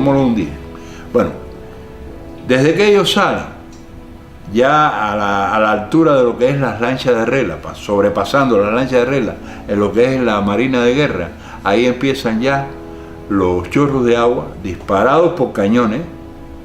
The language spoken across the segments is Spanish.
¿Cómo lo hundí? Bueno, desde que ellos salen, ya a la altura de lo que es las lanchas de Rela, sobrepasando las lanchas de Rela, en lo que es la Marina de Guerra, ahí empiezan ya los chorros de agua disparados por cañones,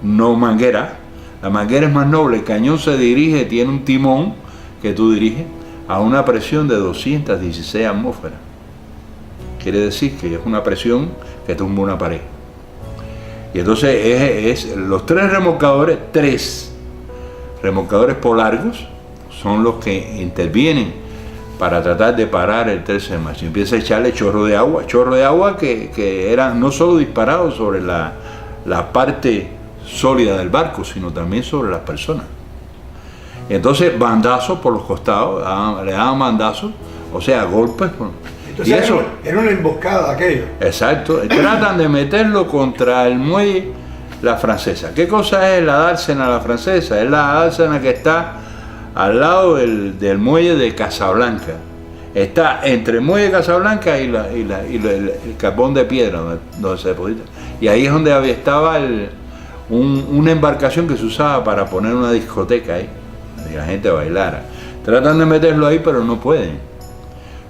no mangueras. La manguera es más noble, el cañón se dirige, tiene un timón que tú diriges a una presión de 216 atmósferas. Quiere decir que es una presión que tumba una pared. Y entonces los tres remolcadores polargos son los que intervienen para tratar de parar el 13 de marzo. Y empieza a echarle chorro de agua que eran no solo disparados sobre la parte sólida del barco, sino también sobre las personas. Y entonces bandazos por los costados, le daban bandazos, o sea, golpes. Entonces y eso, era una emboscada aquello. Exacto, tratan de meterlo contra el muelle La Francesa. ¿Qué cosa es la dársena La Francesa? Es la dársena que está al lado del muelle de Casablanca. Está entre el muelle de Casablanca y el carbón de piedra donde se deposita. Y ahí es donde estaba una embarcación que se usaba para poner una discoteca ahí, y la gente bailara. Tratan de meterlo ahí, pero no pueden.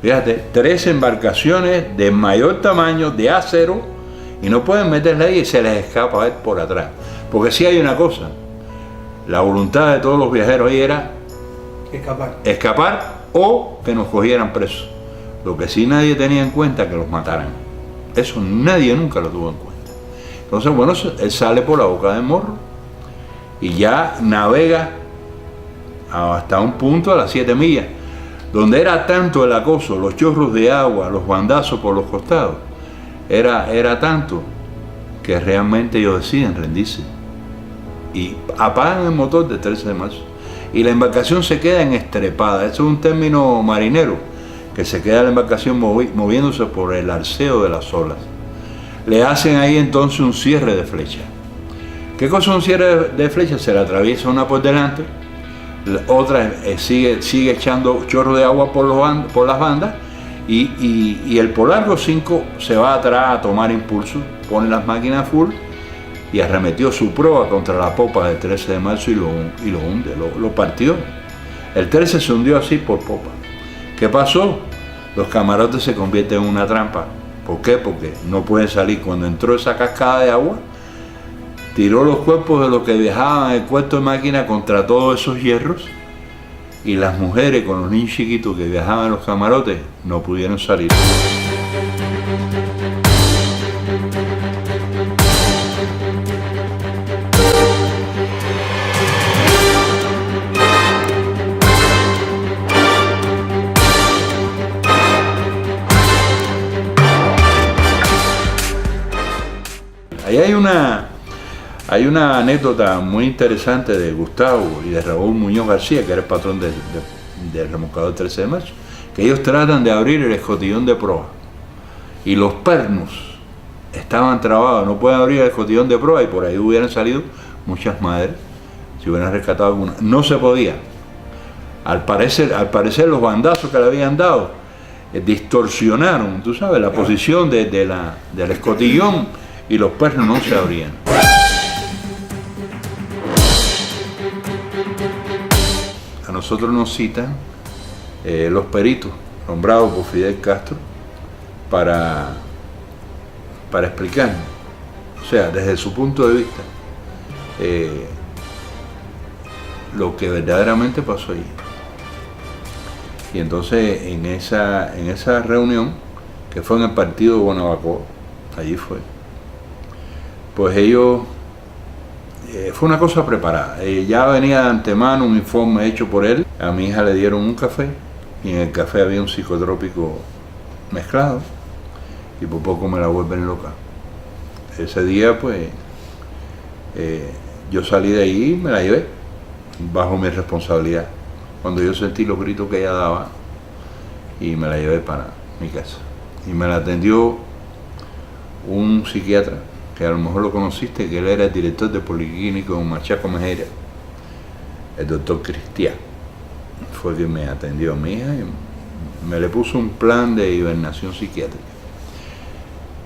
Fíjate, 3 embarcaciones de mayor tamaño, de acero, y no pueden meterla ahí y se les escapa por atrás. Porque sí hay una cosa, la voluntad de todos los viajeros ahí era escapar o que nos cogieran presos. Lo que sí nadie tenía en cuenta que los mataran. Eso nadie nunca lo tuvo en cuenta. Entonces, bueno, él sale por la boca del morro y ya navega hasta un punto a las 7 millas, donde era tanto el acoso, los chorros de agua, los bandazos por los costados, era tanto que realmente ellos deciden rendirse y apagan el motor del 13 de marzo y la embarcación se queda en estrepada. Eso es un término marinero, que se queda la embarcación moviéndose por el arceo de las olas. Le hacen ahí entonces un cierre de flecha. ¿Qué cosa es un cierre de flecha? Se le atraviesa una por delante, la otra sigue echando chorro de agua por las bandas y el Polargo 5 se va atrás a tomar impulso, pone las máquinas full y arremetió su proa contra la popa del 13 de marzo y lo hunde, lo partió. El 13 se hundió así por popa. ¿Qué pasó? Los camarotes se convierten en una trampa. ¿Por qué? Porque no pueden salir. Cuando entró esa cascada de agua, tiró los cuerpos de los que viajaban en el cuarto de máquina contra todos esos hierros y las mujeres con los niños chiquitos que viajaban en los camarotes no pudieron salir. Ahí hay una anécdota muy interesante de Gustavo y de Raúl Muñoz García, que era el patrón del remolcador 13 de marzo, que ellos tratan de abrir el escotillón de proa y los pernos estaban trabados, no pueden abrir el escotillón de proa y por ahí hubieran salido muchas madres, si hubieran rescatado alguna. No se podía. Al parecer los bandazos que le habían dado distorsionaron, tú sabes, la posición del escotillón y los pernos no se abrían. A nosotros nos citan los peritos nombrados por Fidel Castro para explicarnos, o sea, desde su punto de vista, lo que verdaderamente pasó allí. Y entonces en esa reunión, que fue en el partido de Guanabacoa, allí fue, pues ellos, fue una cosa preparada. Ya venía de antemano un informe hecho por él. A mi hija le dieron un café y en el café había un psicotrópico mezclado y por poco me la vuelven loca. Ese día pues yo salí de ahí y me la llevé bajo mi responsabilidad cuando yo sentí los gritos que ella daba y me la llevé para mi casa y me la atendió un psiquiatra que a lo mejor lo conociste, que él era el director de Policlínico en Machaco Mejera, el doctor Cristián. Fue quien me atendió a mi hija y me le puso un plan de hibernación psiquiátrica.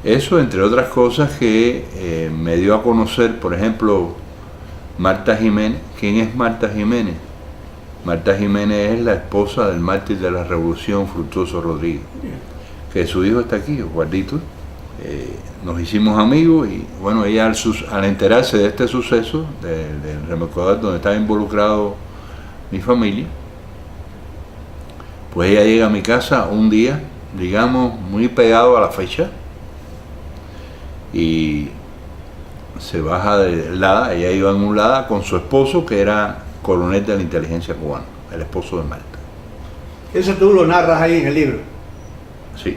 Eso, entre otras cosas, que me dio a conocer, por ejemplo, Marta Jiménez. ¿Quién es Marta Jiménez? Marta Jiménez es la esposa del mártir de la Revolución, Fructuoso Rodríguez, que su hijo está aquí, Oswaldito. Nos hicimos amigos y bueno, ella al enterarse de este suceso, del remolcador donde estaba involucrado mi familia, pues ella llega a mi casa un día, digamos, muy pegado a la fecha, y se baja de Lada. Ella iba en un Lada con su esposo, que era coronel de la inteligencia cubana, el esposo de Marta. Eso tú lo narras ahí en el libro. Sí.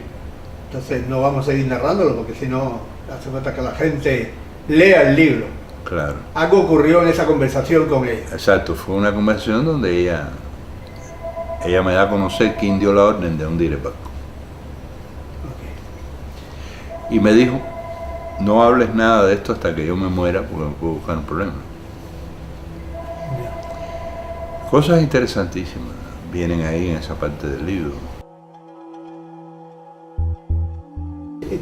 Entonces no vamos a seguir narrándolo porque si no hace falta que la gente lea el libro. Claro. Algo ocurrió en esa conversación con ella. Exacto, fue una conversación donde ella me da a conocer quién dio la orden de hundir el barco. Okay. Y me dijo, no hables nada de esto hasta que yo me muera porque me puedo buscar un problema. Cosas interesantísimas vienen ahí en esa parte del libro.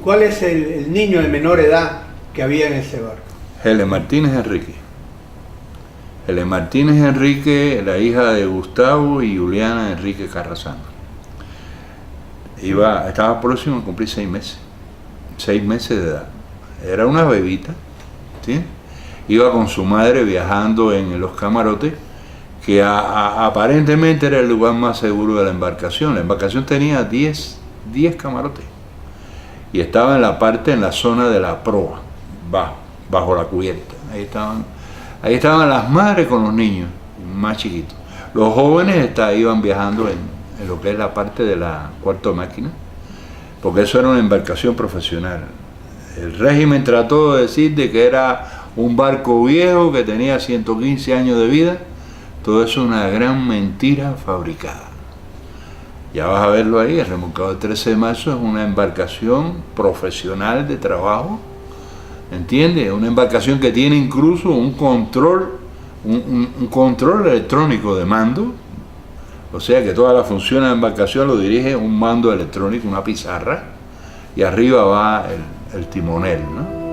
¿Cuál es el niño de menor edad que había en ese barco? Helen Martínez Enrique. Helen Martínez Enrique, la hija de Gustavo y Juliana Enrique Carrasano. Estaba próximo a cumplir 6 meses. 6 meses de edad. Era una bebita, ¿sí? Iba con su madre viajando en los camarotes, que aparentemente era el lugar más seguro de la embarcación. La embarcación tenía 10 camarotes y estaba en la zona de la proa, bajo la cubierta. Ahí estaban las madres con los niños más chiquitos. Los jóvenes iban viajando en lo que es la parte de la cuarto de máquina, porque eso era una embarcación profesional. El régimen trató de decir de que era un barco viejo que tenía 115 años de vida. Todo eso es una gran mentira fabricada. Ya vas a verlo ahí, el remolcador 13 de marzo es una embarcación profesional de trabajo, ¿entiendes? Una embarcación que tiene incluso un control electrónico de mando, o sea que toda la función de la embarcación lo dirige un mando electrónico, una pizarra, y arriba va el timonel, ¿no?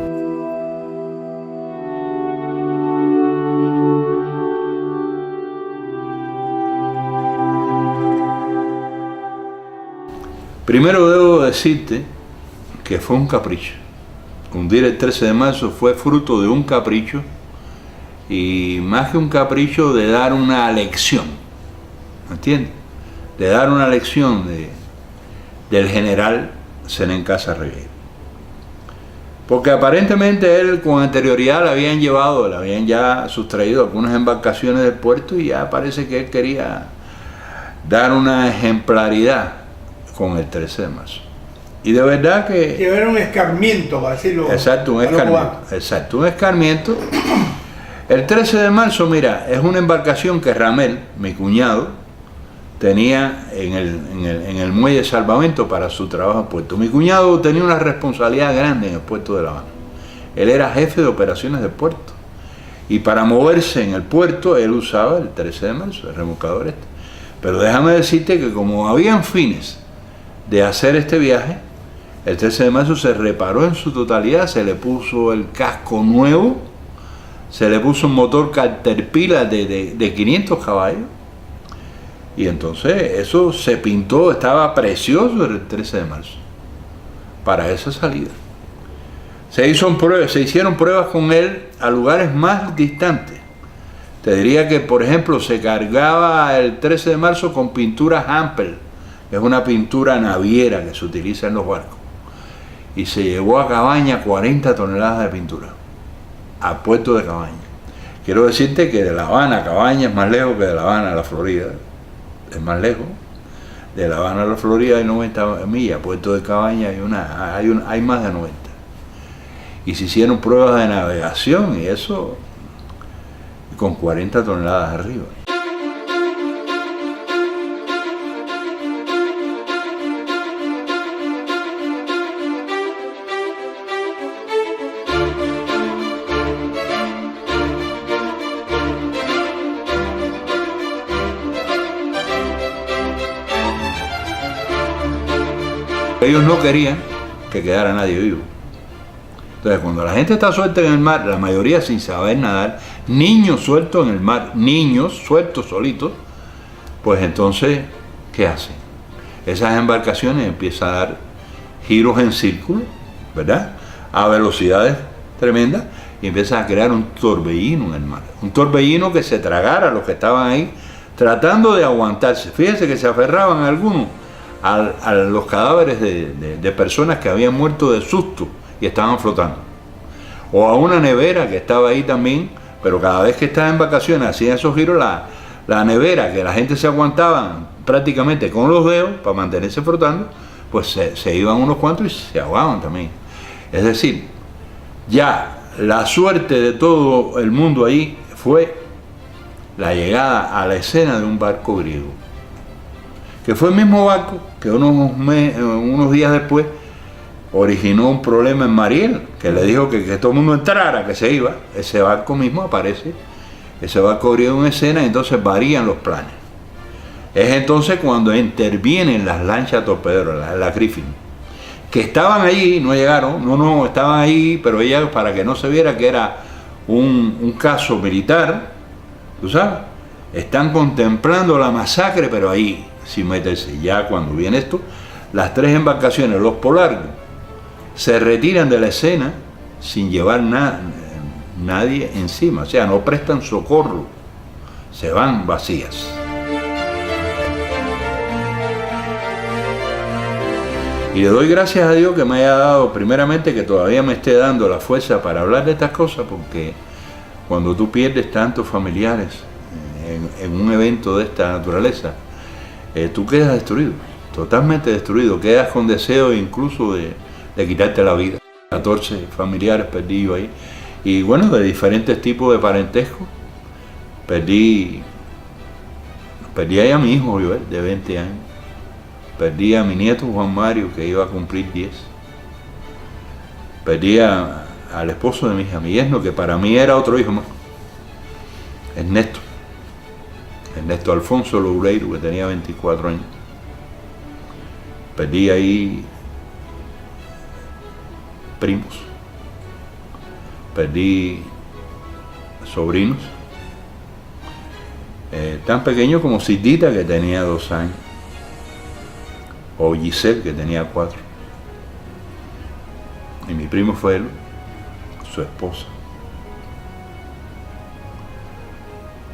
Primero debo decirte que fue un capricho. Hundir el 13 de marzo fue fruto de un capricho, y más que un capricho, de dar una lección, ¿entiendes? De dar una lección del general Zenén Casas Regueiro. Porque aparentemente él con anterioridad le habían ya sustraído algunas embarcaciones del puerto, y ya parece que él quería dar una ejemplaridad con el 13 de marzo. Y de verdad que era un escarmiento, para decirlo. Exacto, un escarmiento. Exacto, un escarmiento. El 13 de marzo, mira, es una embarcación que Ramel, mi cuñado, tenía en el muelle de salvamento para su trabajo en puerto. Mi cuñado tenía una responsabilidad grande en el puerto de La Habana. Él era jefe de operaciones del puerto. Y para moverse en el puerto, él usaba el 13 de marzo, el remolcador este. Pero déjame decirte que como habían fines de hacer este viaje, el 13 de marzo se reparó en su totalidad, se le puso el casco nuevo, se le puso un motor Caterpillar de 500 caballos, y entonces eso se pintó, estaba precioso el 13 de marzo para esa salida. Se hicieron pruebas con él a lugares más distantes. Te diría que, por ejemplo, se cargaba el 13 de marzo con pintura Hampel, es una pintura naviera que se utiliza en los barcos, y se llevó a Cabaña 40 toneladas de pintura, a puerto de Cabaña. Quiero decirte que de La Habana a Cabaña es más lejos que de La Habana a la Florida, es más lejos. De La Habana a la Florida hay 90 millas, puerto de Cabaña hay más de 90. Y se hicieron pruebas de navegación y eso con 40 toneladas arriba. Ellos no querían que quedara nadie vivo. Entonces, cuando la gente está suelta en el mar, la mayoría sin saber nadar, niños sueltos en el mar, niños sueltos solitos, pues entonces, ¿qué hacen? Esas embarcaciones empiezan a dar giros en círculo, ¿verdad? A velocidades tremendas, y empiezan a crear un torbellino en el mar. Un torbellino que se tragara a los que estaban ahí, tratando de aguantarse. Fíjense que se aferraban algunos a los cadáveres de personas que habían muerto de susto y estaban flotando. O a una nevera que estaba ahí también, pero cada vez que estaba en vacaciones hacían esos giros, la nevera, que la gente se aguantaba prácticamente con los dedos para mantenerse flotando, pues se iban unos cuantos y se ahogaban también. Es decir, ya la suerte de todo el mundo ahí fue la llegada a la escena de un barco griego, que fue el mismo barco que unos días después originó un problema en Mariel, que le dijo que todo el mundo entrara, que se iba. Ese barco mismo aparece, ese barco griego en escena, y entonces varían los planes. Es entonces cuando intervienen las lanchas torpederas, la Griffin, que estaban allí, no llegaron, no, estaban ahí, pero ellas, para que no se viera que era un caso militar, tú sabes, están contemplando la masacre, pero ahí, sin meterse. Ya cuando viene esto, las tres embarcaciones, los Polargos, se retiran de la escena sin llevar nadie encima, o sea, no prestan socorro, se van vacías. Y le doy gracias a Dios que me haya dado, primeramente, que todavía me esté dando la fuerza para hablar de estas cosas, porque cuando tú pierdes tantos familiares en un evento de esta naturaleza, tú quedas destruido, totalmente destruido, quedas con deseo incluso de quitarte la vida. 14 familiares perdí yo ahí, y bueno, de diferentes tipos de parentesco. Perdí ahí a mi hijo Joel, de 20 años. Perdí a mi nieto Juan Mario, que iba a cumplir 10. Perdí al esposo de mi hija, mi yerno, que para mí era otro hijo más, Ernesto Alfonso Loureiro, que tenía 24 años. Perdí ahí primos, perdí sobrinos, tan pequeños como Cidita, que tenía 2 años, o Giselle, que tenía 4, y mi primo fue él, su esposa.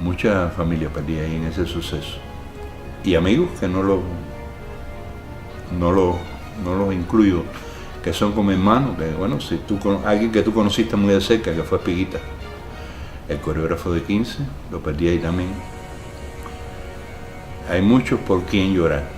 Mucha familia perdí ahí en ese suceso, y amigos que no los incluyo, que son como hermanos, que bueno, si alguien que tú conociste muy de cerca, que fue Piguita, el coreógrafo de 15, lo perdí ahí también. Hay muchos por quien llorar.